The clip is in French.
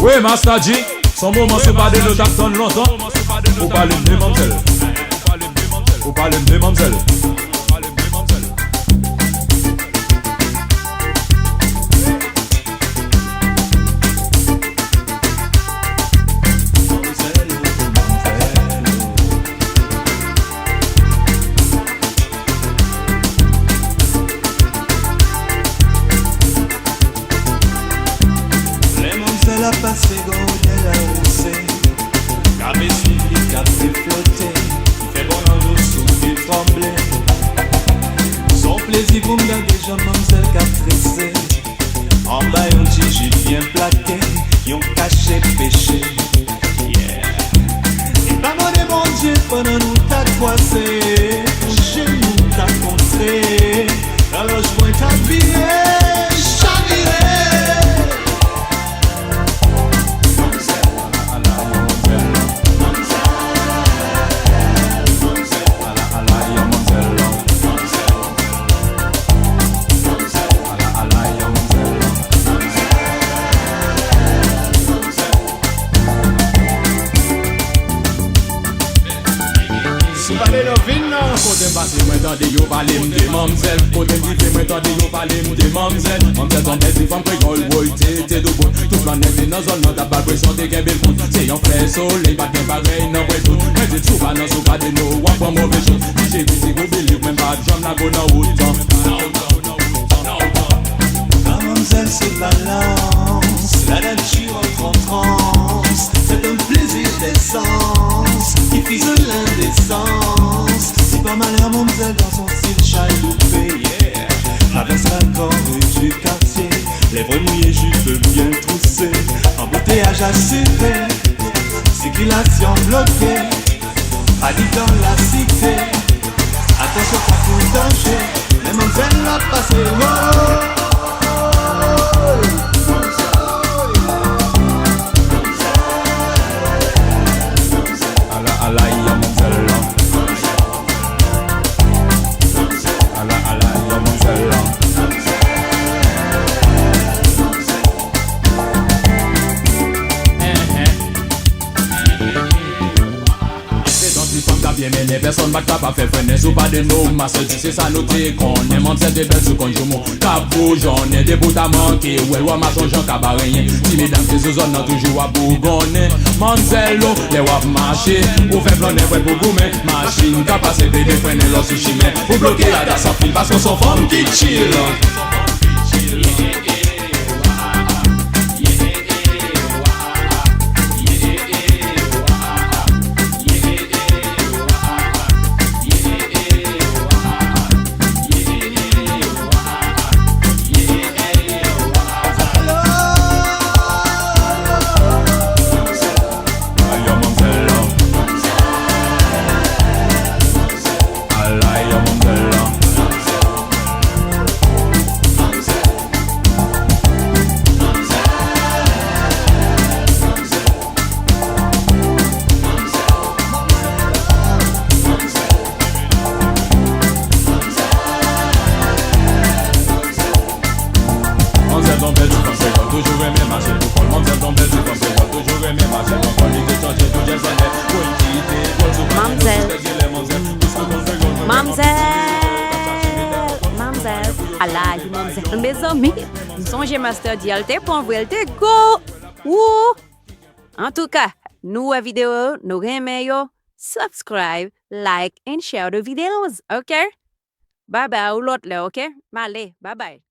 Oui, Master G, son moment c'est pas de nous t'attendre longtemps. Vous parlez de mamzelle. Vous parlez de mamzelle. La passé gauche la haussée, qu'avait suivi, qu'avait flotté, qui fait bon en nous souffler, trembler. Son plaisir pour me garder, j'en mademoiselle qu'a tressé. En bas, yon Gigi bien plaqué, yon caché péché. Yeah. Et pas mon mon Dieu, pendant nous t'a croisé, j'ai nous t'a contré. Alors je vois t'habiller, chaviré. Kote mbasi mwen tande yo pale mde mamzel. Kote mdife mwen tande yo pale mde mamzel. Mamzel ton besi fam kwe gol woy te do bon. Tout plan nete nan zon nan tabal presyon te gen bel kout. Se yon fre soleil bat gen bagay nan kwe tout. Mwen te souba nan souba de nou wap wap mouve chot. Dije visi go believe men bad jam na go nan wotan. La mamzelle se balance, la nature entre en transe. C'est un plaisir d'essence qui fise l'indécence. C'est pas mal la mamzelle dans son style chaloupé, yeah. Traverse l'accord du quartier, lèvres mouillées, jupe bien troussée. Embouteillage assuré, circulation bloquée. Panique dans la cité, attention pas tout danger. La mamzelle l'a passé, oh. Mais personne m'a capable faire freiner sous pas de nous. Ma seule c'est ça nous t'es qu'on est mamzelle de belle sous conjomo. Capou j'en ai des bouts à manquer. Ouais ouais ma son j'en cabaret. Si mesdames tes zones n'ont toujours à bougonner. Mamzelle les wap marcher. Ou faire planer ouais pour goumer. Machine capacité de freiner leur sushi. Mais pour bloquer la dasse en fil parce qu'on s'en forme qui chill. Toujours aimé marcher pour Paul. Mamzelle ton belle, c'est comme ça. Toujours aimé marcher pour Paul. Il te change tout, j'ai sonné. Pour une quitter, pour tout Mamzelle, Allah, mamzelle. Mes amis, songez Master dit, elle te pour elle te go. Woo. En tout cas, nous la vidéo, nous aimons, subscribe, like and share the videos, okay? Bye bye, ou l'autre là, okay? Allez, bye bye.